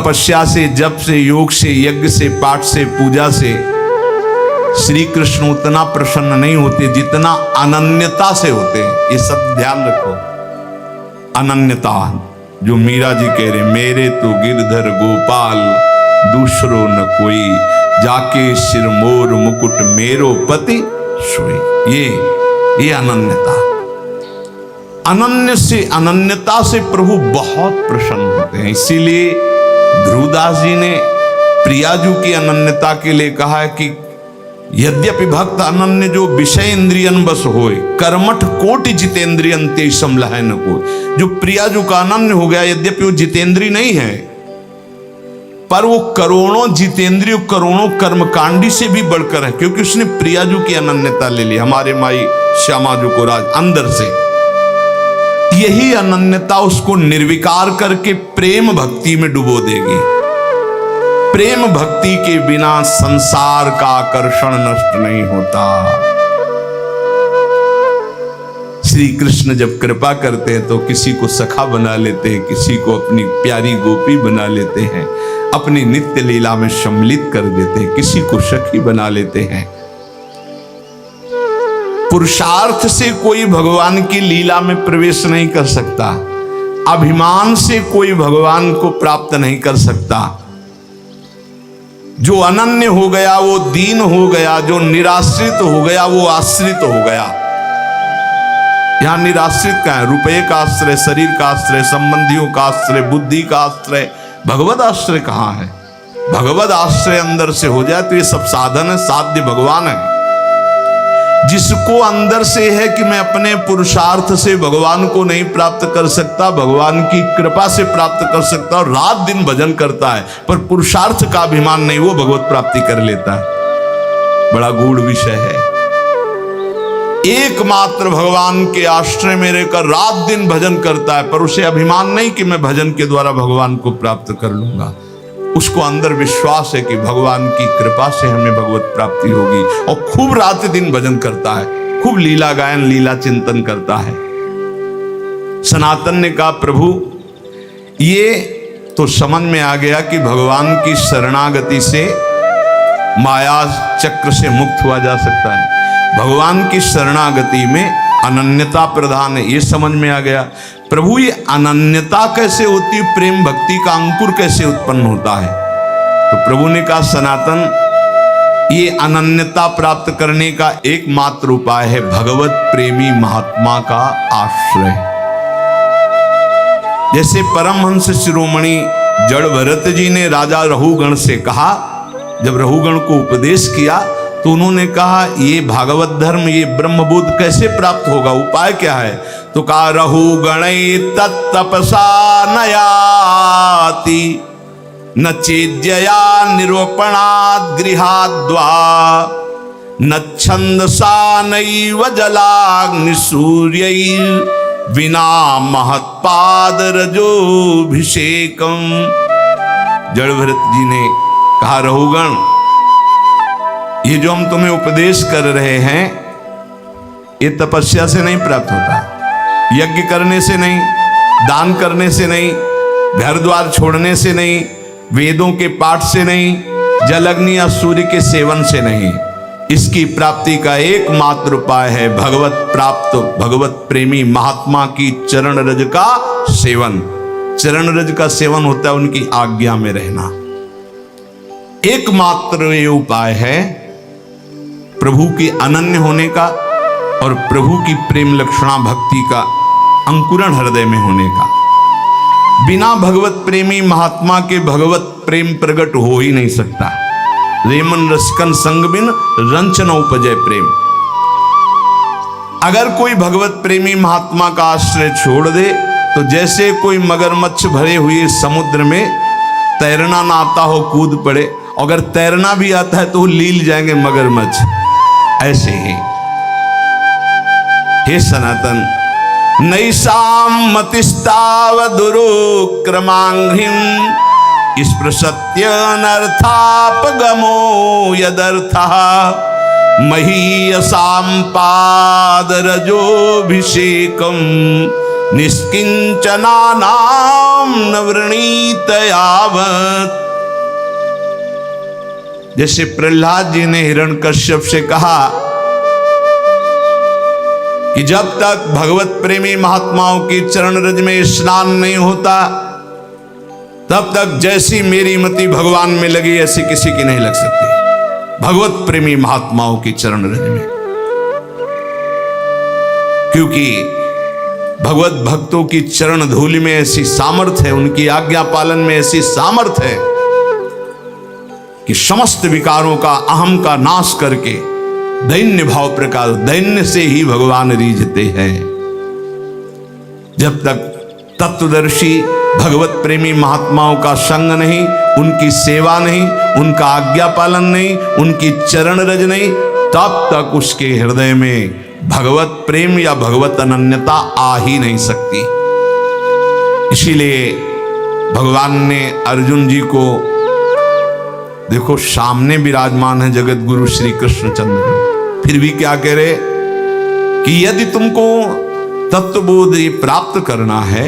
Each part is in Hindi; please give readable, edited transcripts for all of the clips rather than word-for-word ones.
तपस्या से, जप से, योग से, यज्ञ से, पाठ से, पूजा से श्री कृष्ण उतना प्रसन्न नहीं होते जितना अनन्यता से होते हैं। ये सब ध्यान रखो। अनन्यता, जो मीरा जी कह रहे, मेरे तो गिरधर गोपाल दूसरो न कोई, जाके सिर मोर मुकुट मेरो पति सोई। ये अनन्यता। अनन्यता से प्रभु बहुत प्रसन्न होते हैं। इसीलिए ध्रुवदास जी ने प्रियाजू की अनन्यता के लिए कहा है कि यद्यपि भक्त अनन्य जो विषय इंद्रियन बस होए, कर्मठ कोटि जितेंद्रियन ते समलह न कोई। जो प्रियाजू का अनन्य हो गया, यद्यपि वो जितेंद्री नहीं है, पर वो करोड़ों जितेंद्रिय, करोड़ों कर्मकांडी से भी बढ़कर है, क्योंकि उसने प्रियाजू की अनन्यता ले ली। हमारे माई श्यामाजू को राज अंदर से यही अनन्यता उसको निर्विकार करके प्रेम भक्ति में डुबो देगी। प्रेम भक्ति के बिना संसार का आकर्षण नष्ट नहीं होता। श्री कृष्ण जब कृपा करते हैं तो किसी को सखा बना लेते हैं, किसी को अपनी प्यारी गोपी बना लेते हैं, अपनी नित्य लीला में सम्मिलित कर देते हैं, किसी को सखी बना लेते हैं। पुरुषार्थ से कोई भगवान की लीला में प्रवेश नहीं कर सकता, अभिमान से कोई भगवान को प्राप्त नहीं कर सकता। जो अनन्य हो गया वो दीन हो गया, जो निराश्रित हो गया वो आश्रित हो गया। यहां निराश्रित का है, रुपये का आश्रय, शरीर का आश्रय, संबंधियों का आश्रय, बुद्धि का आश्रय, भगवत आश्रय कहां है? भगवत आश्रय अंदर से हो जाए तो ये सब साधन है, साध्य भगवान है। जिसको अंदर से है कि मैं अपने पुरुषार्थ से भगवान को नहीं प्राप्त कर सकता, भगवान की कृपा से प्राप्त कर सकता, और रात दिन भजन करता है पर पुरुषार्थ का अभिमान नहीं, वो भगवत प्राप्ति कर लेता है। बड़ा गूढ़ विषय है। एकमात्र भगवान के आश्रय में रहकर रात दिन भजन करता है, पर उसे अभिमान नहीं कि मैं भजन के द्वारा भगवान को प्राप्त कर लूंगा। उसको अंदर विश्वास है कि भगवान की कृपा से हमें भगवत प्राप्ति होगी, और खूब रात दिन भजन करता है, खूब लीला गायन, लीला चिंतन करता है। सनातन ने कहा, प्रभु ये तो समझ में आ गया कि भगवान की शरणागति से माया चक्र से मुक्त हुआ जा सकता है। भगवान की शरणागति में अनन्यता प्रधान है, ये समझ में आ गया। प्रभु ये अनन्यता कैसे होती है, प्रेम भक्ति का अंकुर कैसे उत्पन्न होता है? तो प्रभु ने कहा, सनातन ये अनन्यता प्राप्त करने का एकमात्र उपाय है भगवत प्रेमी महात्मा का आश्रय। जैसे परमहंस शिरोमणि जड़ भरत जी ने राजा रहुगण से कहा, जब रहुगण को उपदेश किया तो उन्होंने कहा ये भागवत धर्म, ये ब्रह्मबोध कैसे प्राप्त होगा, उपाय क्या है? तो कहा, रहुगणै तत्तपसा नयाति न चेद्यया निरूपणात् गृहाद्वा न छंदसा नैव जलाग्निसूर्यैर् विना महत्पाद रजोभिषेकम। जड़ भरत जी ने कहा, रहुगण ये जो हम तुम्हें उपदेश कर रहे हैं ये तपस्या से नहीं प्राप्त होता, यज्ञ करने से नहीं, दान करने से नहीं, घर द्वार छोड़ने से नहीं, वेदों के पाठ से नहीं, जल अग्नि या सूर्य के सेवन से नहीं। इसकी प्राप्ति का एकमात्र उपाय है भगवत प्राप्त, भगवत प्रेमी महात्मा की चरण रज का सेवन। चरण रज का सेवन होता है उनकी आज्ञा में रहना। एकमात्र ये उपाय है प्रभु के अनन्य होने का और प्रभु की प्रेम लक्षणा भक्ति का अंकुरण हृदय में होने का। बिना भगवत प्रेमी महात्मा के भगवत प्रेम प्रकट हो ही नहीं सकता। रेमन रसकन संग बिन रंचन उपजय प्रेम। अगर कोई भगवत प्रेमी महात्मा का आश्रय छोड़ दे तो जैसे कोई मगरमच्छ भरे हुए समुद्र में तैरना ना आता हो कूद पड़े, अगर तैरना भी आता है तो लील जाएंगे मगरमच्छ। ऐसे ही हे सनातन, नैषां मतिस्तावदुरुक्रमांघ्रिं स्पृशत्यनर्थापगमो यदर्थः महीयसां पादरजोभिषेकं निष्किंचनानाम न वृणीत यावत्। जैसे प्रहलाद जी ने हिरण्यकश्यप से कहा कि जब तक भगवत प्रेमी महात्माओं की चरण रज में स्नान नहीं होता तब तक जैसी मेरी मति भगवान में लगी ऐसी किसी की नहीं लग सकती। भगवत प्रेमी महात्माओं की चरण रज में, क्योंकि भगवत भक्तों की चरण धूलि में ऐसी सामर्थ्य है, उनकी आज्ञा पालन में ऐसी सामर्थ्य है कि समस्त विकारों का, अहम का नाश करके दैन्य भाव प्रकाश, दैन्य से ही भगवान रीझते हैं। जब तक तत्वदर्शी भगवत प्रेमी महात्माओं का संग नहीं, उनकी सेवा नहीं, उनका आज्ञा पालन नहीं, उनकी चरण रज नहीं, तब तक उसके हृदय में भगवत प्रेम या भगवत अनन्यता आ ही नहीं सकती। इसीलिए भगवान ने अर्जुन जी को, देखो सामने विराजमान है जगत गुरु श्री कृष्णचंद्र, फिर भी क्या कह रहे कि यदि तुमको तत्वबोध प्राप्त करना है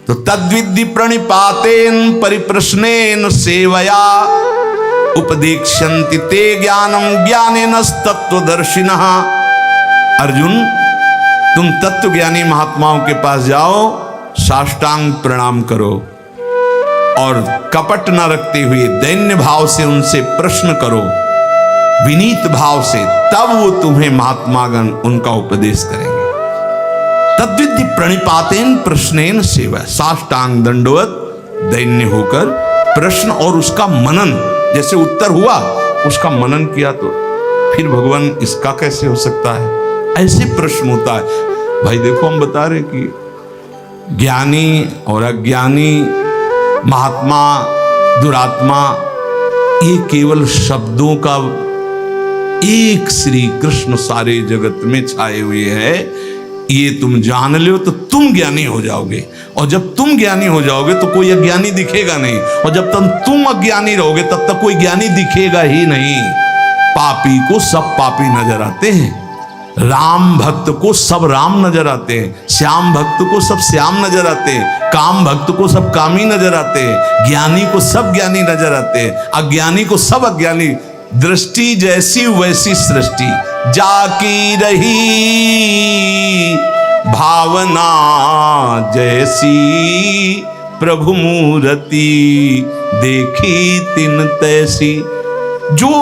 तो तद्विद्धि प्रणिपातेन परिप्रश्नेन सेवया उपदेक्ष्यन्ति ते ज्ञानम ज्ञानेनस्तत्वदर्शिनः। अर्जुन, तुम तत्वज्ञानी महात्माओं के पास जाओ, साष्टांग प्रणाम करो और कपट न रखते हुए दैन्य भाव से उनसे प्रश्न करो, विनीत भाव से, तब वो तुम्हें महात्मागण उनका उपदेश करेंगे। तद्विद्धि प्रणिपातेन प्रश्नेन सेवा, साष्टांग दंडवत दैन्य होकर प्रश्न और उसका मनन, जैसे उत्तर हुआ उसका मनन किया तो फिर भगवान इसका कैसे हो सकता है, ऐसे प्रश्न होता है। भाई देखो, हम बता रहे कि ज्ञानी और अज्ञानी, महात्मा, दुरात्मा, ये केवल शब्दों का एक श्री कृष्ण सारे जगत में छाए हुए है। ये तुम जान लो तो तुम ज्ञानी हो जाओगे, और जब तुम ज्ञानी हो जाओगे तो कोई अज्ञानी दिखेगा नहीं, और जब तक तुम अज्ञानी रहोगे तब तक कोई ज्ञानी दिखेगा ही नहीं। पापी को सब पापी नजर आते हैं, राम भक्त को सब राम नजर आते हैं, श्याम भक्त को सब श्याम नजर आते हैं, काम भक्त को सब कामी नजर आते हैं, ज्ञानी को सब ज्ञानी नजर आते हैं, अज्ञानी को सब अज्ञानी। दृष्टि जैसी वैसी सृष्टि, जाकी रही भावना जैसी, प्रभु मूर्ति देखी तिन तैसी। जो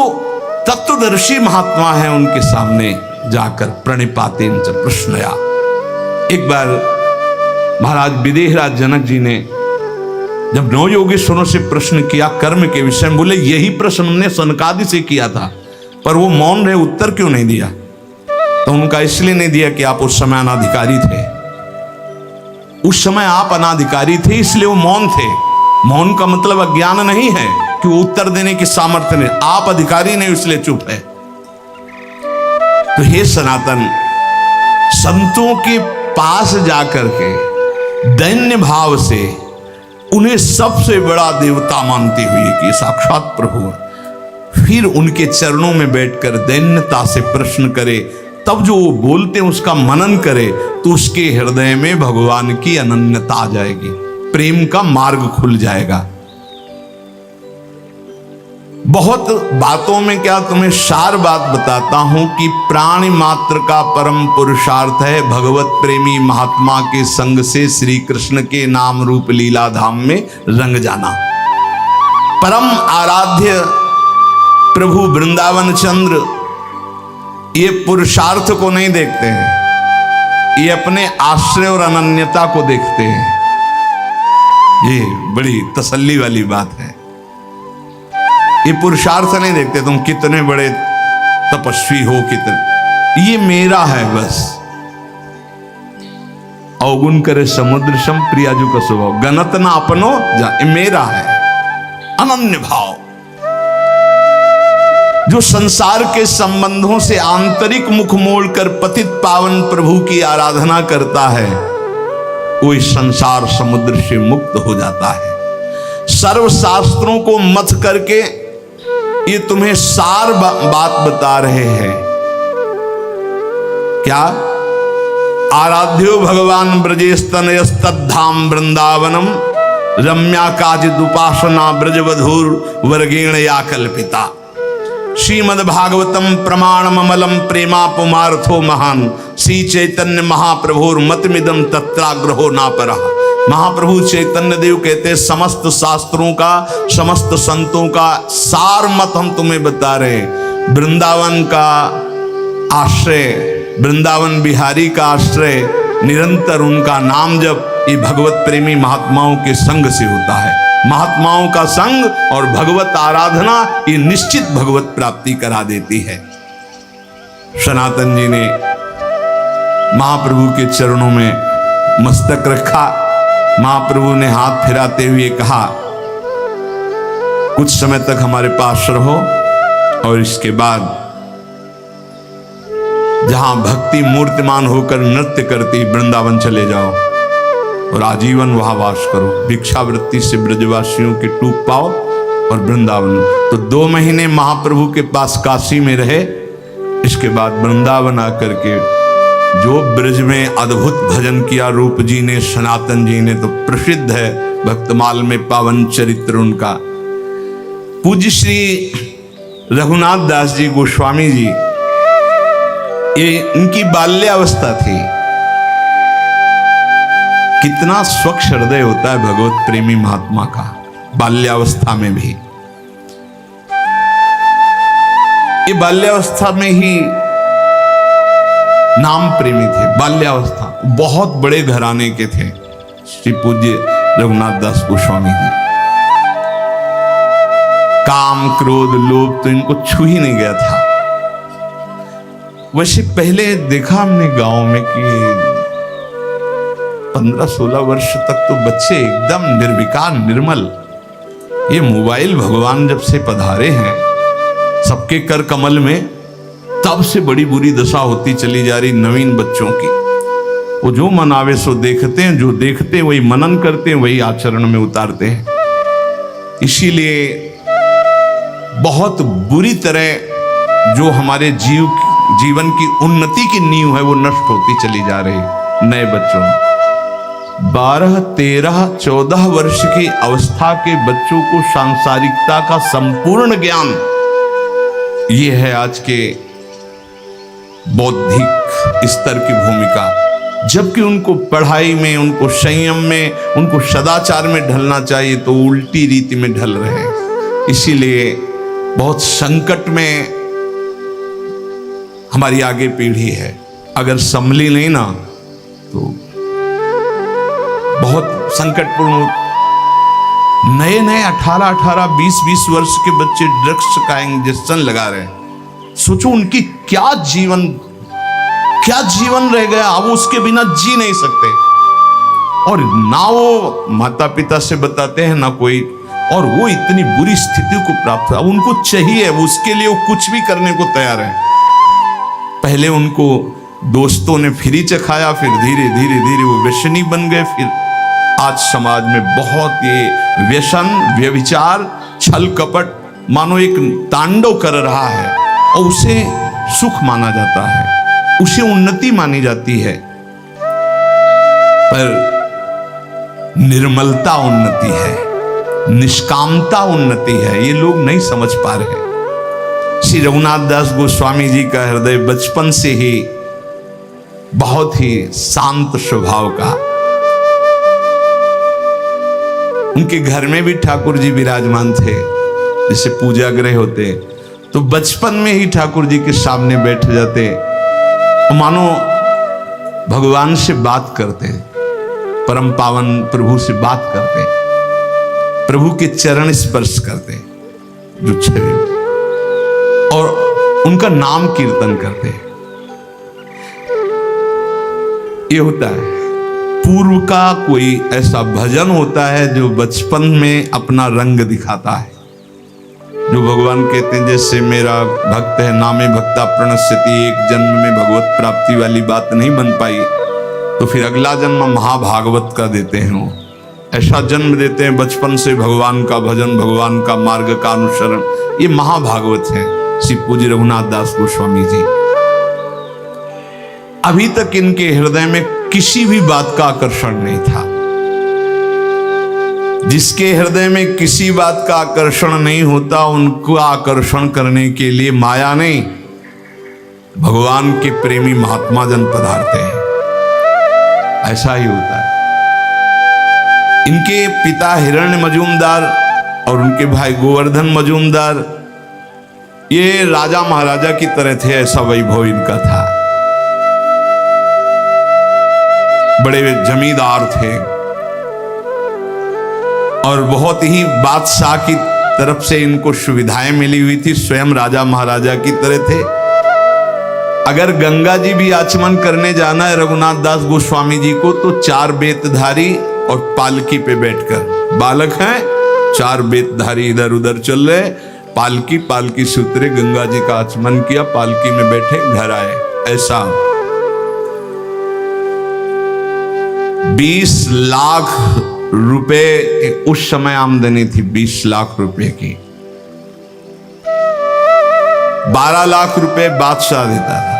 तत्वदर्शी महात्मा है उनके सामने जाकर प्रणिपातेन च प्रश्नया। एक बार महाराज विदेहराज जनक जी ने जब नौ योगेश्वरों से प्रश्न किया कर्म के विषय में, बोले यही प्रश्न हमने सनकादि से किया था, पर वो मौन रहे, उत्तर क्यों नहीं दिया? तो उनका इसलिए नहीं दिया कि आप उस समय अनाधिकारी थे। उस समय आप अनाधिकारी थे इसलिए वो मौन थे। मौन का मतलब अज्ञान नहीं है कि वो उत्तर देने की सामर्थ्य नहीं, आप अधिकारी नहीं इसलिए चुप है। तो हे सनातन, संतों के पास जाकर के दैन्य भाव से उन्हें सबसे बड़ा देवता मानते हुए कि साक्षात प्रभु है, फिर उनके चरणों में बैठकर दैन्यता से प्रश्न करे, तब जो वो बोलते हैं उसका मनन करे तो उसके हृदय में भगवान की अनन्यता आ जाएगी, प्रेम का मार्ग खुल जाएगा। बहुत बातों में क्या तुम्हें सार बात बताता हूं कि प्राणी मात्र का परम पुरुषार्थ है भगवत प्रेमी महात्मा के संग से श्री कृष्ण के नाम रूप लीला धाम में रंग जाना। परम आराध्य प्रभु वृंदावन चंद्र ये पुरुषार्थ को नहीं देखते हैं, ये अपने आश्रय और अनन्यता को देखते हैं। ये बड़ी तसल्ली वाली बात है। ये पुरुषार्थ नहीं देखते तुम कितने बड़े तपस्वी हो, कितने, ये मेरा है बस। अवगुण करे समुद्र सम प्रियाजू का स्वभाव, गणत ना अपनो जा, ये मेरा है। अनन्य भाव जो संसार के संबंधों से आंतरिक मुख मोड़कर पतित पावन प्रभु की आराधना करता है, वो इस संसार समुद्र से मुक्त हो जाता है। सर्व शास्त्रों को मथ करके ये तुम्हें सार बात बता रहे हैं। क्या आराध्यो भगवान ब्रजेस्तनयस्तद्धाम वृंदावनम रम्या काचिदुपासना ब्रजवधूर वर्गेण या कल्पिता। श्रीमद्भागवतम प्रमाणममलम प्रेमापुमार्थो महान श्री चैतन्य महाप्रभुर मतमिदम तत्राग्रहो नापरः। महाप्रभु चैतन्य देव कहते समस्त शास्त्रों का, समस्त संतों का सार मत हम तुम्हें बता रहे। वृंदावन का आश्रय, वृंदावन बिहारी का आश्रय, निरंतर उनका नाम जप ये भगवत प्रेमी महात्माओं के संग से होता है। महात्माओं का संग और भगवत आराधना ये निश्चित भगवत प्राप्ति करा देती है। सनातन जी ने महाप्रभु के चरणों में मस्तक रखा। महाप्रभु ने हाथ फिराते हुए कहा, कुछ समय तक हमारे पास रहो और इसके बाद जहां भक्ति मूर्तिमान होकर नृत्य करती वृंदावन चले जाओ और आजीवन वहां वास करो। भिक्षावृत्ति से ब्रजवासियों के टूक पाओ और वृंदावन। तो 2 महीने महाप्रभु के पास काशी में रहे। इसके बाद वृंदावन आकर के जो ब्रज में अद्भुत भजन किया रूप जी ने, सनातन जी ने, तो प्रसिद्ध है भक्तमाल में पावन चरित्र उनका। पूज्य श्री रघुनाथ दास जी गोस्वामी जी, ये इनकी बाल्यावस्था थी। कितना स्वच्छ हृदय होता है भगवत प्रेमी महात्मा का, बाल्यावस्था में भी। ये बाल्यावस्था में ही नाम प्रेमी थे। बाल्यावस्था बहुत बड़े घराने के थे श्री पूज्य रघुनाथ दास गोस्वामी जी। काम, क्रोध, लोभ तो इनको छू ही नहीं गया था। वैसे पहले देखा हमने गांव में कि 15-16 वर्ष तक तो बच्चे एकदम निर्विकार, निर्मल। ये मोबाइल भगवान जब से पधारे हैं सबके कर कमल में, तब से बड़ी बुरी दशा होती चली जा रही नवीन बच्चों की। वो जो मन आवे सो देखते हैं, जो देखते हैं वही मनन करते हैं, वही आचरण में उतारते हैं। इसीलिए बहुत बुरी तरह जो हमारे जीवन की उन्नति की नींव है वो नष्ट होती चली जा रही नए बच्चों में। 12, 13, 14 वर्ष की अवस्था के बच्चों को सांसारिकता का संपूर्ण ज्ञान, ये है आज के बौद्धिक स्तर की भूमिका। जबकि उनको पढ़ाई में, उनको संयम में, उनको सदाचार में ढलना चाहिए तो उल्टी रीति में ढल रहे हैं। इसीलिए बहुत संकट में हमारी आगे पीढ़ी है। अगर संभली नहीं ना तो बहुत संकटपूर्ण। नए 18, 20 वर्ष के बच्चे ड्रग्स का इंजेक्शन लगा रहे हैं। सोचो उनकी क्या जीवन रह गया। अब उसके बिना जी नहीं सकते। और ना वो माता पिता से बताते हैं ना कोई, और वो इतनी बुरी स्थिति को प्राप्त है। अब उनको चाहिए, उसके लिए वो कुछ भी करने को तैयार है। पहले उनको दोस्तों ने फ्री चखाया, फिर धीरे धीरे वो व्यसनी बन गए। फिर आज समाज में बहुत ये व्यसन, व्यभिचार, छल कपट मानो एक तांडव कर रहा है और उसे सुख माना जाता है, उसे उन्नति मानी जाती है। पर निर्मलता उन्नति है, निष्कामता उन्नति है, ये लोग नहीं समझ पा रहे। श्री रघुनाथ दास गोस्वामी जी का हृदय बचपन से ही बहुत ही शांत स्वभाव का। उनके घर में भी ठाकुर जी विराजमान थे। जैसे पूजा गृह होते तो बचपन में ही ठाकुर जी के सामने बैठ जाते, मानो भगवान से बात करते, परम पावन प्रभु से बात करते, प्रभु के चरण स्पर्श करते जो छवि, और उनका नाम कीर्तन करते। ये होता है पूर्व का कोई ऐसा भजन होता है जो बचपन में अपना रंग दिखाता है, जो भगवान कहते हैं जैसे मेरा भक्त है नामे भक्ता प्रणश्यति। एक जन्म में भगवत प्राप्ति वाली बात नहीं बन पाई तो फिर अगला जन्म महाभागवत का देते हैं। वो ऐसा जन्म देते हैं बचपन से भगवान का भजन, भगवान का मार्ग का अनुसरण। ये महाभागवत है श्री पूज्य रघुनाथ दास गोस्वामी जी। अभी तक इनके हृदय में किसी भी बात का आकर्षण नहीं था। जिसके हृदय में किसी बात का आकर्षण नहीं होता, उनको आकर्षण करने के लिए माया नहीं, भगवान के प्रेमी महात्मा जन पधारते हैं। ऐसा ही होता है। इनके पिता हिरण्य मजूमदार और उनके भाई गोवर्धन मजूमदार ये राजा महाराजा की तरह थे, ऐसा वैभव इनका था। बड़े जमींदार थे और बहुत ही बादशाह की तरफ से इनको सुविधाएं मिली हुई थी, स्वयं राजा महाराजा की तरह थे। अगर गंगा जी भी आचमन करने जाना है रघुनाथ दास गोस्वामी जी को, तो 4 बेतधारी और पालकी पे बैठकर, बालक हैं 4 बेतधारी इधर उधर चल रहे, पालकी से उतरे, गंगा जी का आचमन किया, पालकी में बैठे घर आए। ऐसा 20 लाख रुपए उस समय आमदनी थी, 20 लाख रुपए की। 12 लाख रुपए बादशाह देता था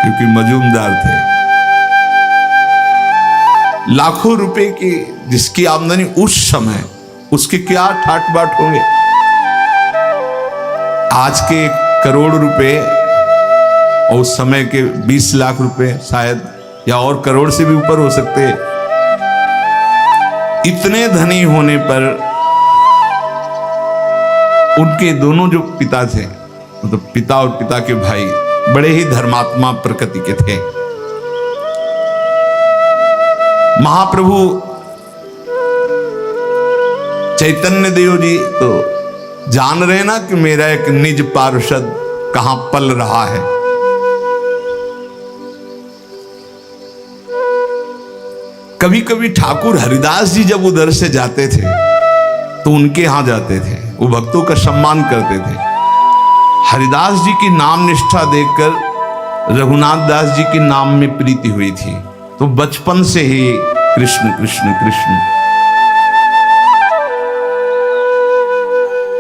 क्योंकि मजूमदार थे। लाखों रुपए की जिसकी आमदनी उस समय, उसके क्या ठाट बाट होंगे। आज के 1 करोड़ रुपए और उस समय के 20 लाख रुपए शायद, या और करोड़ से भी ऊपर हो सकते हैं। इतने धनी होने पर उनके दोनों जो पिता थे, मतलब पिता और पिता के भाई, बड़े ही धर्मात्मा प्रकृति के थे। महाप्रभु चैतन्य देव जी तो जान रहे ना कि मेरा एक निज पार्षद कहां पल रहा है। कभी कभी ठाकुर हरिदास जी जब उधर से जाते थे तो उनके यहां जाते थे, वो भक्तों का सम्मान करते थे। हरिदास जी की नाम निष्ठा देखकर रघुनाथ दास जी के नाम में प्रीति हुई थी, तो बचपन से ही कृष्ण कृष्ण कृष्ण।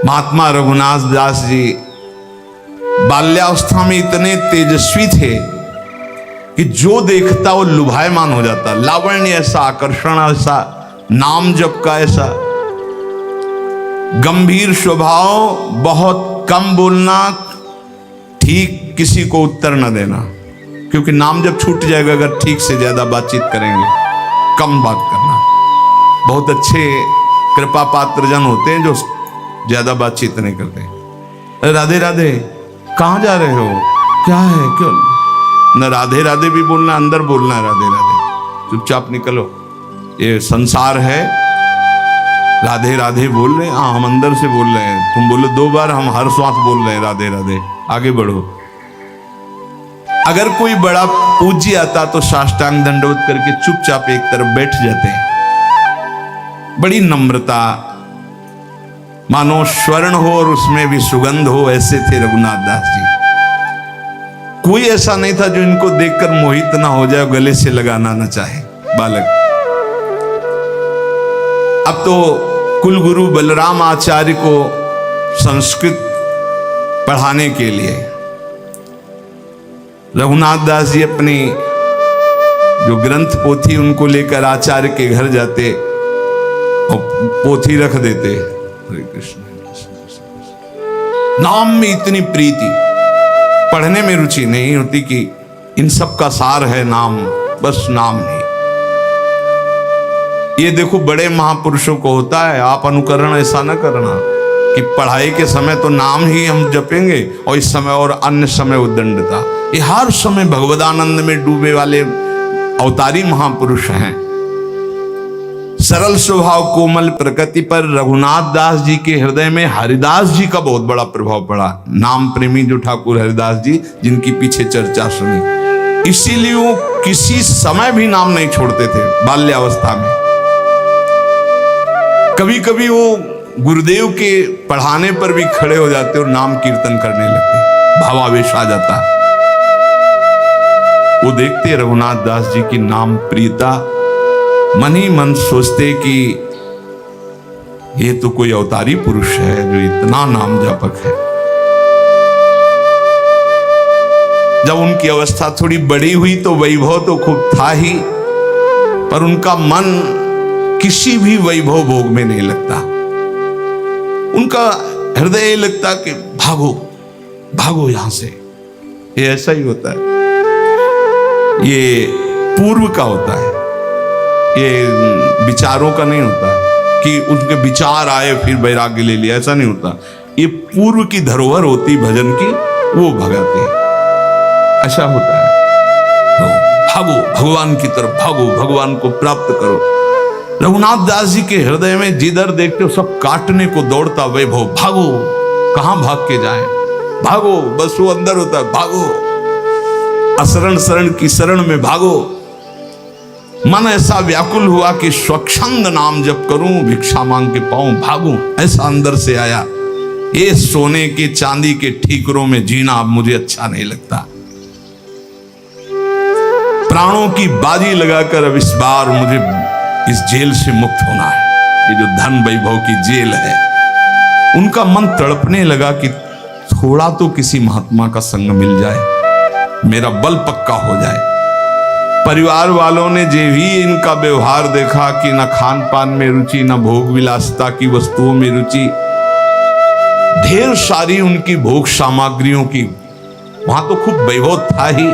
महात्मा रघुनाथ दास जी बाल्यावस्था में इतने तेजस्वी थे कि जो देखता वो लुभायमान हो जाता। लावण्य ऐसा, आकर्षण ऐसा, नाम जप का ऐसा, गंभीर स्वभाव, बहुत कम बोलना, ठीक किसी को उत्तर न देना, क्योंकि नाम जब छूट जाएगा अगर ठीक से ज्यादा बातचीत करेंगे, कम बात करना। बहुत अच्छे कृपा पात्र जन होते हैं जो ज्यादा बातचीत नहीं करते। राधे राधे, कहाँ जा रहे हो, क्या है, क्यों न राधे राधे भी बोलना, अंदर बोलना है राधे राधे, चुपचाप निकलो, ये संसार है। राधे राधे बोल रहे हैं, हाँ हम अंदर से बोल रहे हैं, तुम बोलो 2 बार, हम हर श्वास बोल रहे हैं राधे राधे, आगे बढ़ो। अगर कोई बड़ा पूज्य आता तो साष्टांग दंडवत करके चुपचाप एक तरफ बैठ जाते हैं। बड़ी नम्रता, मानो स्वर्ण हो और उसमें भी सुगंध हो, ऐसे थे रघुनाथ दास जी। कोई ऐसा नहीं था जो इनको देखकर मोहित ना हो जाए, गले से लगाना ना चाहे बालक। अब तो कुलगुरु बलराम आचार्य को संस्कृत पढ़ाने के लिए रघुनाथ दास जी अपनी जो ग्रंथ पोथी उनको लेकर आचार्य के घर जाते और पोथी रख देते। हरे कृष्ण नाम में इतनी प्रीति, पढ़ने में रुचि नहीं होती कि इन सब का सार है नाम, बस नाम नहीं। ये देखो बड़े महापुरुषों को होता है, आप अनुकरण ऐसा ना करना कि पढ़ाई के समय तो नाम ही हम जपेंगे और इस समय और अन्य समय उद्दंडता। ये हर समय भगवदानंद में डूबे वाले अवतारी महापुरुष हैं। सरल स्वभाव कोमल प्रकृति पर रघुनाथ दास जी के हृदय में हरिदास जी का बहुत बड़ा प्रभाव पड़ा। नाम प्रेमी जो ठाकुर हरिदास जी, जिनकी पीछे चर्चा सुनी, इसीलिए वो किसी समय भी नाम नहीं छोड़ते थे। बाल्यावस्था में कभी कभी वो गुरुदेव के पढ़ाने पर भी खड़े हो जाते और नाम कीर्तन करने लगते, भावावेश आ जाता। वो देखते रघुनाथ दास जी की नाम प्रियता, मन ही मन सोचते कि ये तो कोई अवतारी पुरुष है जो इतना नाम जापक है। जब उनकी अवस्था थोड़ी बड़ी हुई तो वैभव तो खूब था ही, पर उनका मन किसी भी वैभव भोग में नहीं लगता। उनका हृदय लगता कि भागो भागो यहां से। ये ऐसा ही होता है, ये पूर्व का होता है, ये विचारों का नहीं होता कि उनके विचार आए फिर वैराग्य ले लिया, ऐसा नहीं होता। ये पूर्व की धरोहर होती भजन की, वो भगाते हैं, ऐसा होता है। तो भागो भगवान की तरफ, भागो भगवान को प्राप्त करो। रघुनाथ दास जी के हृदय में जिधर देखते हो सब काटने को दौड़ता वैभव। भागो, कहां भाग के जाएं, भागो, बस वो अंदर होता है, भागो असरण शरण की शरण में भागो। मन ऐसा व्याकुल हुआ कि स्वच्छंद नाम जप करूं, भिक्षा मांग के पाऊं, भागूं, ऐसा अंदर से आया। ये सोने के चांदी के ठीकरों में जीना अब मुझे अच्छा नहीं लगता। प्राणों की बाजी लगाकर अब इस बार मुझे इस जेल से मुक्त होना है, ये जो धन वैभव की जेल है। उनका मन तड़पने लगा कि थोड़ा तो किसी महात्मा का संग मिल जाए, मेरा बल पक्का हो जाए। परिवार वालों ने जे भी इनका व्यवहार देखा कि न खान पान में रुचि, न भोग विलासिता की वस्तुओं में रुचि, ढेर सारी उनकी भोग सामग्रियों की, वहां तो खूब वैभव था ही,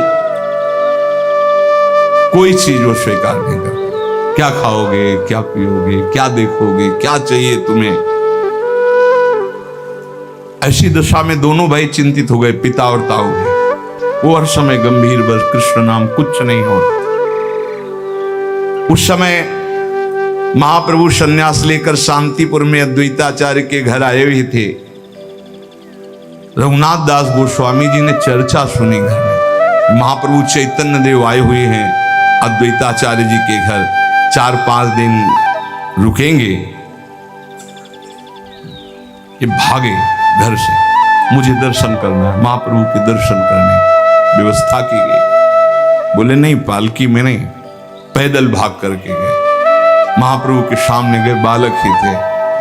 कोई चीज वो स्वीकार नहीं करते। क्या खाओगे, क्या पियोगे, क्या देखोगे, क्या चाहिए तुम्हें। ऐसी दशा में दोनों भाई चिंतित हो गए, पिता और ताऊ भी। वो हर समय गंभीर, बस कृष्ण नाम, कुछ नहीं हो। उस समय महाप्रभु सन्यास लेकर शांतिपुर में अद्वैताचार्य के घर आए हुए थे। रघुनाथ दास गोस्वामी जी ने चर्चा सुनी घर में, महाप्रभु चैतन्य देव आए हुए हैं अद्वैताचार्य जी के घर, 4-5 दिन रुकेंगे। ये भागे घर से, मुझे दर्शन करना है, महाप्रभु के दर्शन करने व्यवस्था की गई। बोले नहीं, पालकी में नहीं, पैदल भाग करके गए। महाप्रभु के सामने गए, बालक ही थे,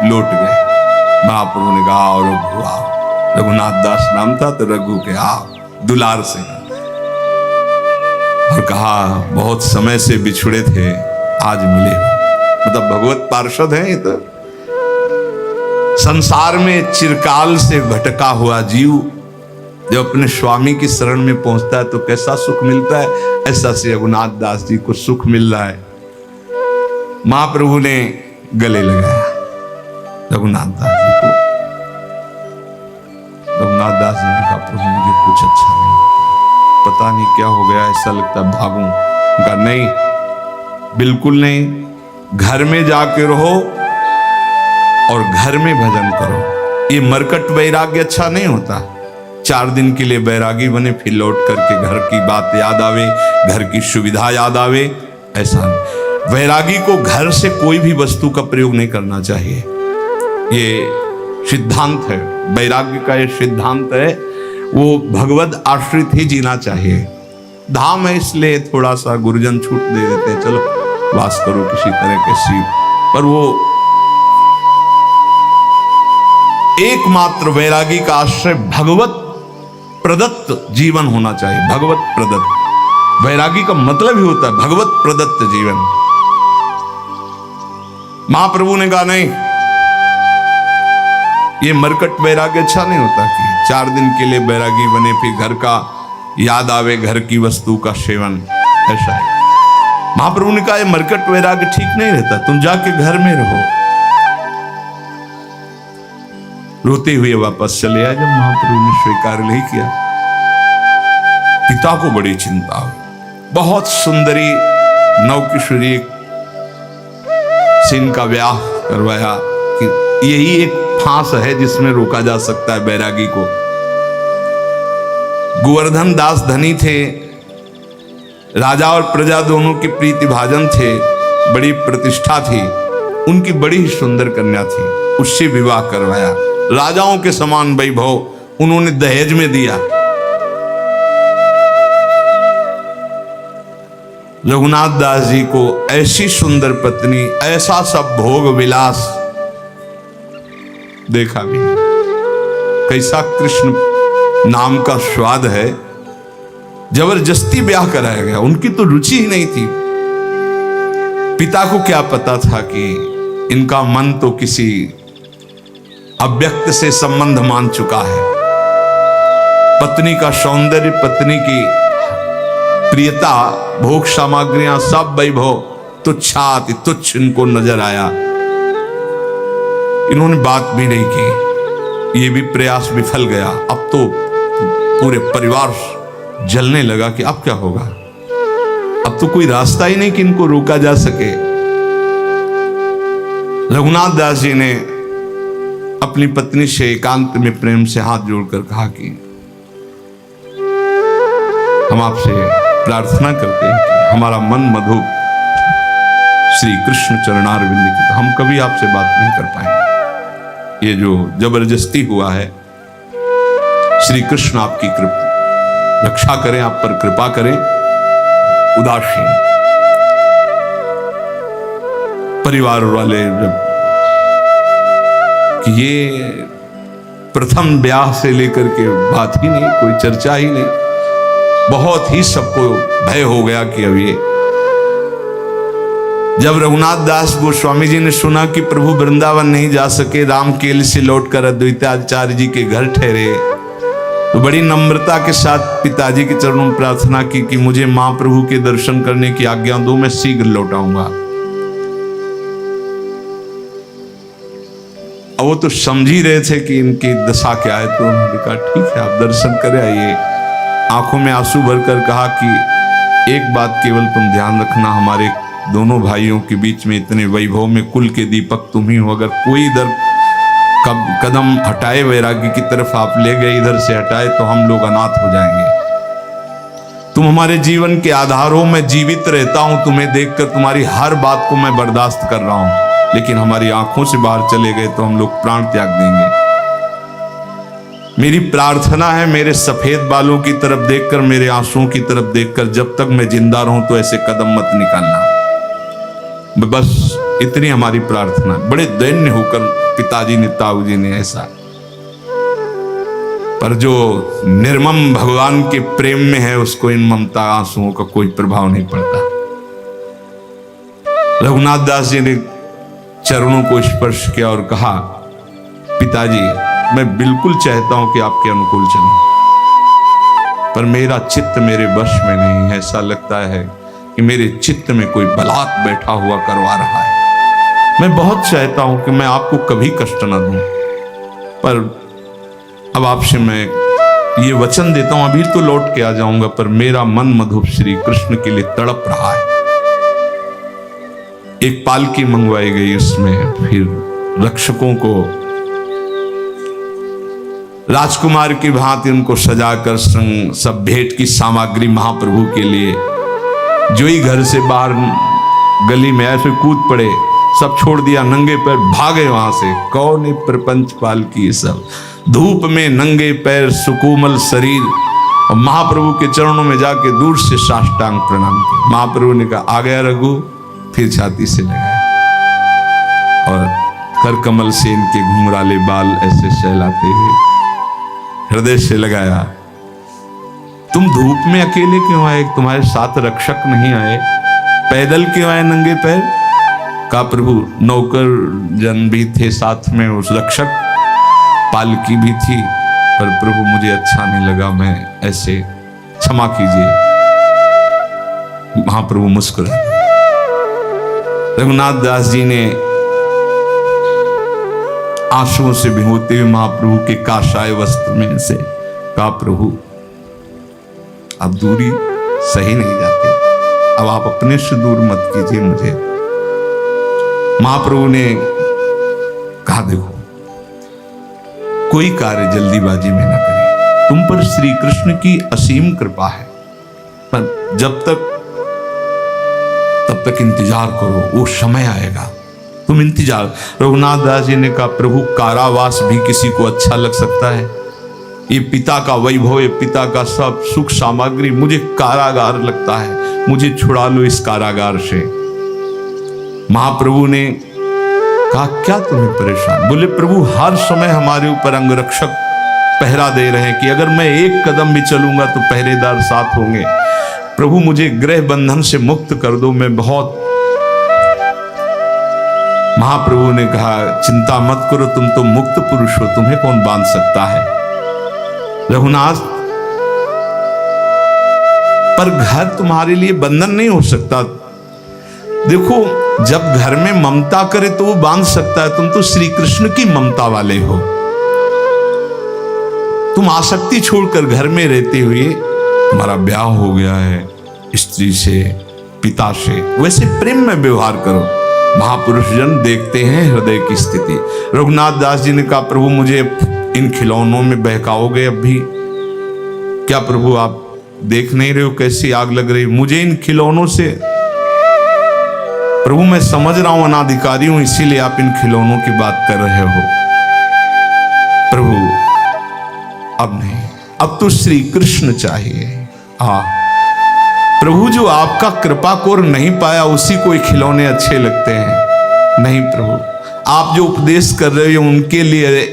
लौट गए। महाप्रभु ने कहा और रघु आओ, रघुनाथ दास नाम था तो रघु के आओ, दुलार से, और कहा बहुत समय से बिछुड़े थे, आज मिले। मतलब भगवत पार्षद है ये तो। संसार में चिरकाल से भटका हुआ जीव जब अपने स्वामी की शरण में पहुंचता है तो कैसा सुख मिलता है, ऐसा से रघुनाथ दास जी को सुख मिल रहा है। महाप्रभु ने गले लगाया रघुनाथ दास जी को। रघुनाथ दास जी ने कहा, प्रभु मुझे कुछ अच्छा नहीं, पता नहीं क्या हो गया, ऐसा लगता भागूं। कहा नहीं, बिल्कुल नहीं, घर में जाके रहो और घर में भजन करो। ये मरकट वैराग्य अच्छा नहीं होता। 4 दिन के लिए वैरागी बने, फिर लौट करके घर की बात याद आवे, घर की सुविधा याद आवे, ऐसा नहीं। वैरागी को घर से कोई भी वस्तु का प्रयोग नहीं करना चाहिए। ये सिद्धांत है वैराग्य का, ये सिद्धांत है। वो भगवत आश्रित ही जीना चाहिए। धाम है इसलिए थोड़ा सा गुरुजन छूट दे देते हैं, चलो वास करो किसी तरह के शिव, पर वो एकमात्र वैरागी का आश्रय भगवत प्रदत्त जीवन होना चाहिए। भगवत प्रदत्त वैरागी का मतलब ही होता है भगवत प्रदत्त जीवन। महाप्रभु ने कहा नहीं, ये मरकट वैराग्य अच्छा नहीं होता कि 4 दिन के लिए वैरागी बने, फिर घर का याद आवे, घर की वस्तु का सेवन, ऐसा है। महाप्रभु ने कहा ये मरकट वैराग्य ठीक नहीं रहता, तुम जाके घर में रहो। रोते हुए वापस चले आए। जब महाप्रभु ने स्वीकार नहीं किया, पिता को बड़ी चिंता हुई। बहुत सुंदरी नवकिशोरी से इनका ब्याह करवाया कि यही एक फांस है जिसमें रोका जा सकता है बैरागी को। गोवर्धन दास धनी थे, राजा और प्रजा दोनों के प्रीति भाजन थे, बड़ी प्रतिष्ठा थी, उनकी बड़ी ही सुंदर कन्या थी, उससे विवाह करवाया। राजाओं के समान वैभव उन्होंने दहेज में दिया। रघुनाथ दास जी को ऐसी सुंदर पत्नी, ऐसा सब भोग विलास देखा भी नहीं। कैसा कृष्ण नाम का स्वाद है, जबरदस्ती ब्याह कराया गया, उनकी तो रुचि ही नहीं थी। पिता को क्या पता था कि इनका मन तो किसी अव्यक्त से संबंध मान चुका है। पत्नी का सौंदर्य, पत्नी की प्रियता, भोग सामग्रियां, सब वैभव तुच्छाति तुच्छ इनको नजर आया। इन्होंने बात भी नहीं की, ये भी प्रयास विफल गया। अब तो पूरे परिवार जलने लगा कि अब क्या होगा, अब तो कोई रास्ता ही नहीं कि इनको रोका जा सके। रघुनाथ दास जी ने अपनी पत्नी से एकांत में प्रेम से हाथ जोड़कर कहा कि हम आपसे प्रार्थना करते हैं कि हमारा मन मधु श्री कृष्ण चरणारविंद की, हम कभी आपसे बात नहीं कर पाएंगे। ये जो जबरदस्ती हुआ है, श्री कृष्ण आपकी कृपा रक्षा करें, आप पर कृपा करें। उदासीन परिवार वाले जब कि ये प्रथम ब्याह से लेकर के बात ही नहीं, कोई चर्चा ही नहीं, बहुत ही सबको भय हो गया कि अब ये। जब रघुनाथ दास गोस्वामी जी ने सुना कि प्रभु वृंदावन नहीं जा सके, रामकेल से लौटकर अद्वैताचार्य जी के घर ठहरे, तो बड़ी नम्रता के साथ पिताजी के चरणों में प्रार्थना की कि मुझे महाप्रभु के दर्शन करने की आज्ञा दो, मैं शीघ्र लौट आऊंगा। अब वो तो समझ ही रहे थे कि इनकी दशा क्या है, तो उन्होंने कहा ठीक है आप दर्शन करे आइए। आंखों में आंसू भरकर कहा कि एक बात केवल तुम ध्यान रखना, हमारे दोनों भाइयों के बीच में इतने वैभव में कुल के दीपक तुम ही हो, अगर कोई इधर कदम हटाए वैराग्य की तरफ आप ले गए, इधर से हटाए तो हम लोग अनाथ हो जाएंगे। तुम हमारे जीवन के आधार हो, मैं जीवित रहता हूं तुम्हें देखकर, तुम्हारी हर बात को मैं बर्दाश्त कर रहा हूं, लेकिन हमारी आंखों से बाहर चले गए तो हम लोग प्राण त्याग देंगे। मेरी प्रार्थना है, मेरे सफेद बालों की तरफ देखकर, मेरे आंसुओं की तरफ देखकर, जब तक मैं जिंदा रहूं तो ऐसे कदम मत निकालना। बस इतनी हमारी प्रार्थना। बड़े दैन्य होकर पिताजी ने, ताऊ जी ने ऐसा, पर जो निर्मम भगवान के प्रेम में है उसको इन ममता आंसुओं का कोई प्रभाव नहीं पड़ता। रघुनाथ दास जी ने चरणों को स्पर्श किया और कहा पिताजी मैं बिल्कुल चाहता हूं कि आपके अनुकूल चलूं, पर मेरा चित्त मेरे वश में नहीं है। ऐसा लगता है कि मेरे चित्त में कोई बलात् बैठा हुआ करवा रहा है। मैं बहुत चाहता हूं कि मैं आपको कभी कष्ट न दूं, पर अब आपसे मैं ये वचन देता हूं, अभी तो लौट के आ जाऊंगा, पर मेरा मन मधुप श्री कृष्ण के लिए तड़प रहा है। एक पालकी मंगवाई गई, उसमें फिर रक्षकों को राजकुमार की भांति उनको सजाकर सब भेंट की सामग्री महाप्रभु के लिए, जो ही घर से बाहर गली में ऐसे कूद पड़े, सब छोड़ दिया, नंगे पैर भागे वहां से। कौन है प्रपंच पाल की सब, धूप में नंगे पैर सुकोमल शरीर, और महाप्रभु के चरणों में जाके दूर से साष्टांग प्रणाम किया। महाप्रभु ने कहा आ गया रघु, फिर छाती से लगाया और कर कमल से इनके घुंघराले बाल ऐसे सहलाते हुए हृदय से लगाया। तुम धूप में अकेले क्यों आए, तुम्हारे साथ रक्षक नहीं आए, पैदल क्यों आए नंगे पैर? का प्रभु नौकर जन भी थे साथ में, उस रक्षक पालकी भी थी, पर प्रभु मुझे अच्छा नहीं लगा, मैं ऐसे क्षमा कीजिए। महाप्रभु मुस्कुराए। रघुनाथ दास जी ने आंसुओं से भिगोते हुए महाप्रभु के काशाय वस्त्र में से कहा प्रभु अब दूरी सही नहीं जाती, अब आप अपने से दूर मत कीजिए मुझे। महाप्रभु ने कहा देखो कोई कार्य जल्दीबाजी में ना करें, तुम पर श्री कृष्ण की असीम कृपा है, पर जब तक तब तक इंतजार करो, वो समय आएगा, तुम इंतजार। रघुनाथ दास जी ने कहा प्रभु कारावास भी किसी को अच्छा लग सकता है, ये पिता का वैभव, ये पिता का सब सुख सामग्री मुझे कारागार लगता है, मुझे छुड़ा लो इस कारागार से। महाप्रभु ने कहा क्या तुम्हें परेशान? बोले प्रभु हर समय हमारे ऊपर अंगरक्षक पहरा दे रहे हैं कि अगर मैं एक कदम भी चलूंगा तो पहरेदार साथ होंगे। प्रभु मुझे ग्रह बंधन से मुक्त कर दो, मैं बहुत। महाप्रभु ने कहा चिंता मत करो, तुम तो मुक्त पुरुष हो, तुम्हें कौन बांध सकता है। रघुनाथ, पर घर तुम्हारे लिए बंधन नहीं हो सकता। देखो, जब घर में ममता करे तो वो बांध सकता है, तुम तो श्री कृष्ण की ममता वाले हो। तुम आसक्ति छोड़कर घर में रहते हुए तुम्हारा ब्याह हो गया है स्त्री से, पिता से, वैसे प्रेम में व्यवहार करो। महापुरुष जन देखते हैं हृदय की स्थिति। रघुनाथ दास जी ने कहा प्रभु मुझे इन खिलौनों में बहकाओगे अब भी? क्या प्रभु आप देख नहीं रहे हो कैसी आग लग रही मुझे इन खिलौनों से? प्रभु मैं समझ रहा हूं अनाधिकारी हूं, इसीलिए आप इन खिलौनों की बात कर रहे हो। प्रभु अब नहीं, अब तो श्री कृष्ण चाहिए। प्रभु जो आपका कृपा कोर नहीं पाया उसी को खिलौने अच्छे लगते हैं। नहीं प्रभु, आप जो उपदेश कर रहे हो उनके लिए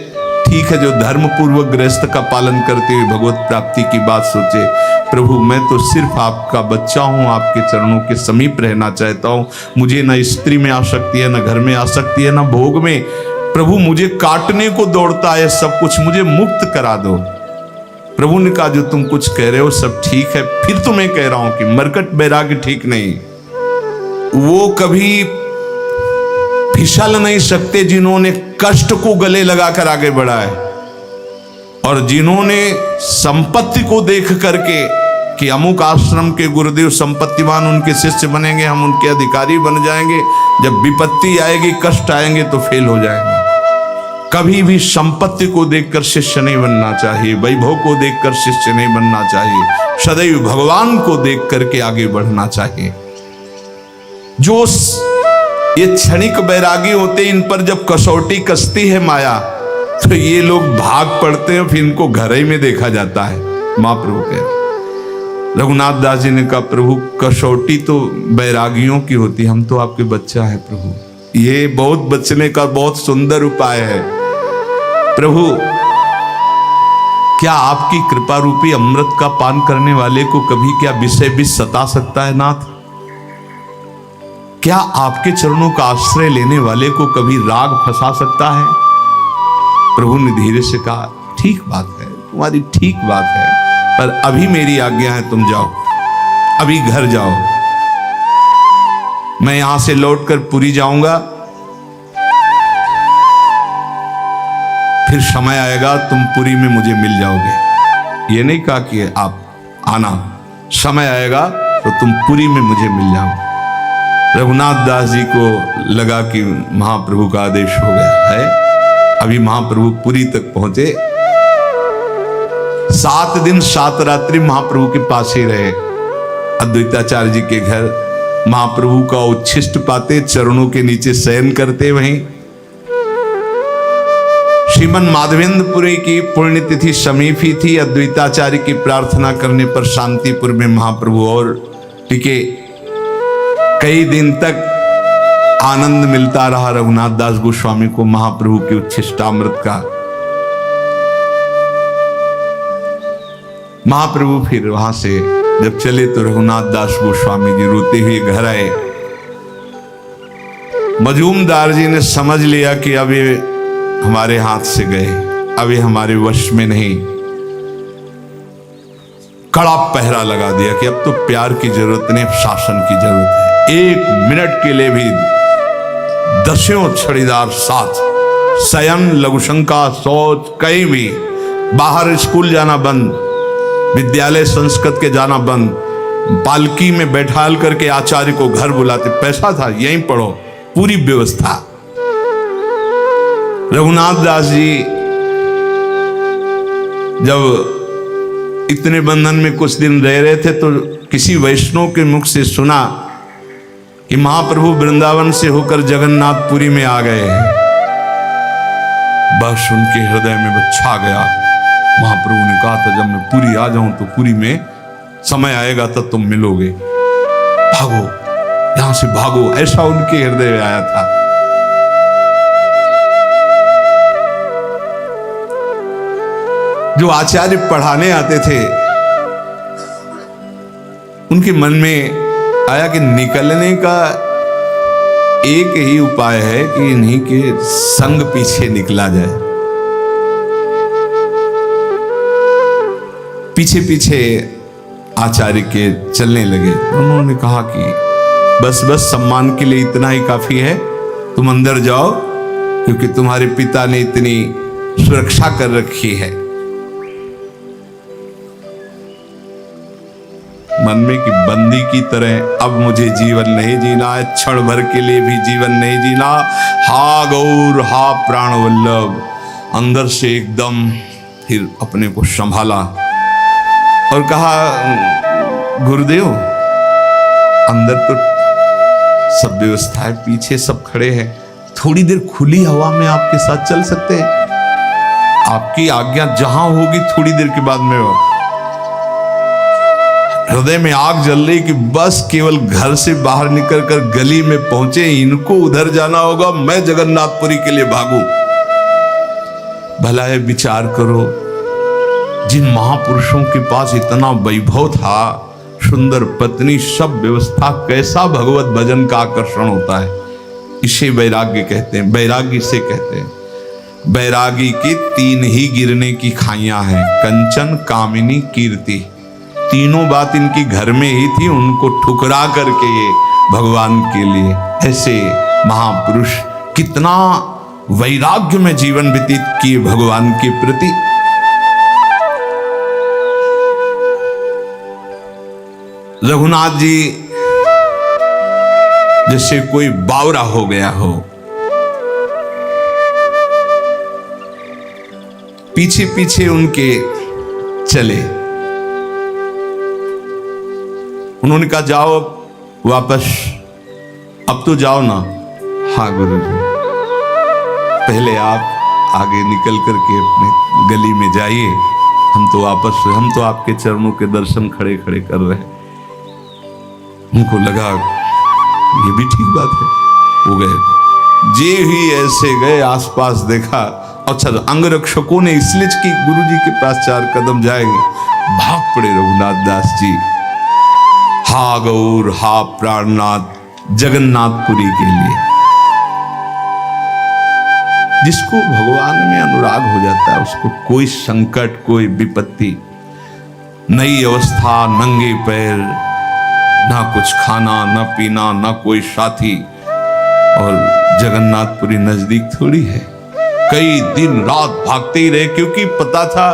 ठीक है, जो धर्म पूर्वक गृहस्थ का पालन करते हुए भगवत प्राप्ति की बात सोचे। प्रभु मैं तो सिर्फ आपका बच्चा हूं, आपके चरणों के समीप रहना चाहता हूं। मुझे ना स्त्री में आसक्ति है, ना घर में आसक्ति है, ना भोग में। प्रभु मुझे काटने को दौड़ता है सब कुछ, मुझे मुक्त करा दो। प्रभु ने कहा जो तुम कुछ कह रहे हो सब ठीक है, फिर तो मैं कह रहा हूं कि मरकट बैराग्य ठीक नहीं। वो कभी फिसल नहीं सकते जिन्होंने कष्ट को गले लगाकर आगे बढ़ा है, और जिन्होंने संपत्ति को देख करके कि अमुक आश्रम के गुरुदेव संपत्तिवान, उनके शिष्य बनेंगे, हम उनके अधिकारी बन जाएंगे, जब विपत्ति आएगी कष्ट आएंगे तो फेल हो जाएंगे। कभी भी संपत्ति को देखकर शिष्य नहीं बनना चाहिए, वैभव को देखकर शिष्य नहीं बनना चाहिए, सदैव भगवान को देख करके आगे बढ़ना चाहिए। जो ये क्षणिक बैरागी होते, इन पर जब कसौटी कसती है माया तो ये लोग भाग पड़ते हैं, फिर इनको घर ही में देखा जाता है। महाप्रभु कह रघुनाथ दास जी ने कहा प्रभु कसौटी तो बैरागियों की होती, हम तो आपके बच्चा है प्रभु। ये बहुत बचने का बहुत सुंदर उपाय है। प्रभु क्या आपकी कृपा रूपी अमृत का पान करने वाले को कभी क्या विषय भी सता सकता है नाथ? क्या आपके चरणों का आश्रय लेने वाले को कभी राग फंसा सकता है? प्रभु ने धीरे से कहा ठीक बात है, तुम्हारी ठीक बात है, पर अभी मेरी आज्ञा है तुम जाओ, अभी घर जाओ। मैं यहां से लौटकर पुरी जाऊंगा, फिर समय आएगा तुम पुरी में मुझे मिल जाओगे। ये नहीं कहा कि आप आना, समय आएगा तो तुम पुरी में मुझे मिल जाओ। रघुनाथ दास जी को लगा कि महाप्रभु का आदेश हो गया है। अभी महाप्रभु पुरी तक पहुंचे, 7 दिन 7 रात्रि महाप्रभु के पास ही रहे। अद्वैताचार्य जी के घर महाप्रभु का उच्छिष्ट पाते, चरणों के नीचे शयन करते। वहीं श्रीमन माधवेंद्रपुरी की पुण्यतिथि समीप ही थी। अद्वैताचार्य की प्रार्थना करने पर शांतिपुर में महाप्रभु और टिके। कई दिन तक आनंद मिलता रहा रघुनाथ दास गोस्वामी को महाप्रभु के उच्छिष्टामृत का। महाप्रभु फिर वहां से जब चले तो रघुनाथ दास गोस्वामी जी रोते हुए घर आए। मजूमदार जी ने समझ लिया कि अब ये हमारे हाथ से गए, अब ये हमारे वश में नहीं। कड़ा पहरा लगा दिया कि अब तो प्यार की जरूरत नहीं, शासन की जरूरत है। 1 मिनट के लिए भी दसियों छड़ीदार साथ, शयन, लघुशंका, शौच, कहीं भी बाहर स्कूल जाना बंद, विद्यालय संस्कृत के जाना बंद। पालकी में बैठाल करके आचार्य को घर बुलाते, पैसा था यहीं पढ़ो, पूरी व्यवस्था। रघुनाथ दास जी जब इतने बंधन में कुछ दिन रह रहे थे तो किसी वैष्णव के मुख से सुना कि महाप्रभु वृंदावन से होकर जगन्नाथपुरी में आ गए हैं। बस उनके हृदय में वो छा गया। महाप्रभु ने कहा था जब मैं पुरी आ जाऊं तो पुरी में समय आएगा तब तुम मिलोगे, भागो यहां से भागो, ऐसा उनके हृदय में आया था। जो आचार्य पढ़ाने आते थे, उनके मन में आया कि निकलने का एक ही उपाय है कि इन्हीं के संग पीछे निकला जाए। पीछे पीछे आचार्य के चलने लगे। उन्होंने कहा कि बस बस सम्मान के लिए इतना ही काफी है, तुम अंदर जाओ, क्योंकि तुम्हारे पिता ने इतनी सुरक्षा कर रखी है। मन में कि बंदी की तरह अब मुझे जीवन नहीं जीना है, क्षण भर के लिए भी जीवन नहीं जीना। हा गौर हा प्राण वल्लभ। अंदर से एकदम फिर अपने को संभाला और कहा, गुरुदेव अंदर तो सब व्यवस्था है, पीछे सब खड़े हैं, थोड़ी देर खुली हवा में आपके साथ चल सकते हैं? आपकी आज्ञा जहां होगी थोड़ी देर के बाद में। हृदय में आग जल रही कि बस केवल घर से बाहर निकल कर गली में पहुंचे, इनको उधर जाना होगा, मैं जगन्नाथपुरी के लिए भागूं। भला है विचार करो, जिन महापुरुषों के पास इतना वैभव था, सुंदर पत्नी, सब व्यवस्था, कैसा भगवत भजन का आकर्षण होता है। इसे वैराग्य कहते हैं, वैराग्य से कहते हैं। वैरागी की तीन ही गिरने की खाइयां हैं, कंचन, कामिनी, कीर्ति। तीनों बात इनकी घर में ही थी, उनको ठुकरा करके ये भगवान के लिए। ऐसे महापुरुष कितना वैराग्य में जीवन व्यतीत किए भगवान के प्रति। रघुनाथ जी जैसे कोई बावरा हो गया हो, पीछे पीछे उनके चले। उन्होंने कहा, जाओ वापस, अब तो जाओ ना। हाँ गुरु जी, पहले आप आगे निकल करके अपने गली में जाइए, हम तो आपके चरणों के दर्शन खड़े खड़े कर रहे हैं। उनको लगा ये भी ठीक बात है, वो गए। जे ही ऐसे गए, आसपास देखा, अच्छा अंगरक्षकों ने इसलिए कि गुरुजी के पास 4 कदम जाएंगे, भाग पड़े रघुनाथ दास जी। हा गौर हा प्राणनाथ जगन्नाथपुरी के लिए। जिसको भगवान में अनुराग हो जाता है, उसको कोई संकट, कोई विपत्ति, नई अवस्था, नंगे पैर, ना कुछ खाना ना पीना, ना कोई साथी, और जगन्नाथपुरी नजदीक थोड़ी है। कई दिन रात भागते ही रहे, क्योंकि पता था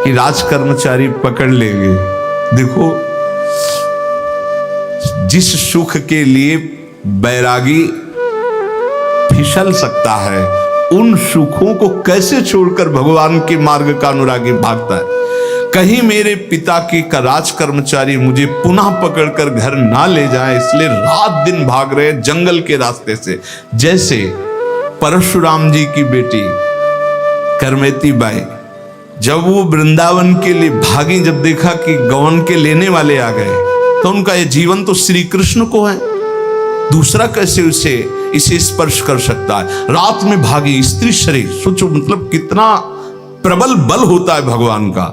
कि राज कर्मचारी पकड़ लेंगे। देखो, जिस सुख के लिए बैरागी फिसल सकता है, उन सुखों को कैसे छोड़कर भगवान के मार्ग का अनुरागी भागता है। कहीं मेरे पिता की का राज कर्मचारी मुझे पुनः पकड़कर घर ना ले जाए, इसलिए रात दिन भाग रहे जंगल के रास्ते से। जैसे परशुराम जी की बेटी करमेती बाई, जब वो वृंदावन के लिए भागी, जब देखा कि गौन के लेने वाले आ गए, तो उनका ये जीवन तो श्री कृष्ण को है, दूसरा कैसे इसे स्पर्श कर सकता है। रात में भागी, स्त्री शरीर, सोचो मतलब कितना प्रबल बल होता है भगवान का।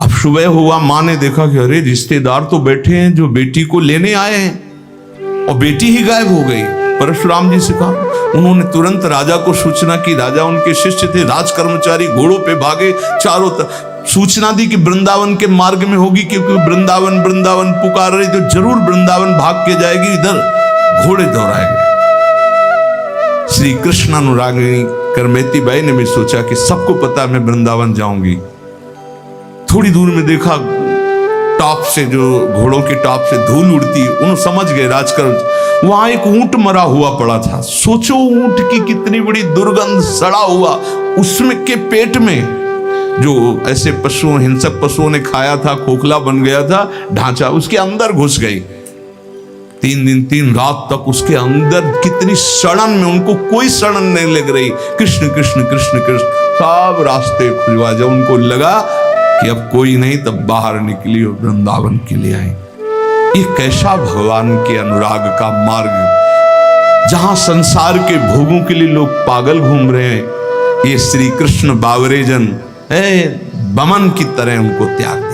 अब सुबह हुआ, मां ने देखा कि अरे रिश्तेदार तो बैठे हैं जो बेटी को लेने आए हैं, और बेटी ही गायब हो गई। परशुराम जी से कहा, उन्होंने तुरंत राजा को सूचना की। राजा उनके शिष्य थे, राज कर्मचारी घोड़ों पे भागे, चारों तरफ सूचना दी कि वृंदावन के मार्ग में होगी, क्योंकि वृंदावन वृंदावन पुकार रही, तो जरूर वृंदावन भाग के जाएगी। इधर घोड़े दौड़ाए गए। श्री कृष्ण अनुरागिनी करमेती बाई ने भी सोचा कि सबको पता मैं वृंदावन जाऊंगी। थोड़ी दूर में देखा, टॉप से, जो घोड़ों के टॉप से धूल उड़ती, उन्होंने समझ गए राजकर। वहां एक ऊंट मरा हुआ पड़ा था। सोचो ऊंट की कितनी बड़ी दुर्गंध, सड़ा हुआ, उसमें के पेट में जो ऐसे पशुओं, हिंसक पशुओं ने खाया था, खोखला बन गया था ढांचा, उसके अंदर घुस गई। 3 दिन 3 रात तक उसके अंदर कितनी सड़न में, उनको कोई सड़न नहीं लग रही। कृष्ण कृष्ण कृष्ण कृष्ण, सब रास्ते खुलवा। जब उनको लगा कि अब कोई नहीं, तब बाहर निकली और वृंदावन के लिए आई। ये कैसा भगवान के अनुराग का मार्ग, जहां संसार के भोगों के लिए लोग पागल घूम रहे हैं, ये श्री कृष्ण बावरे जन बमन की तरह उनको त्याग दिया।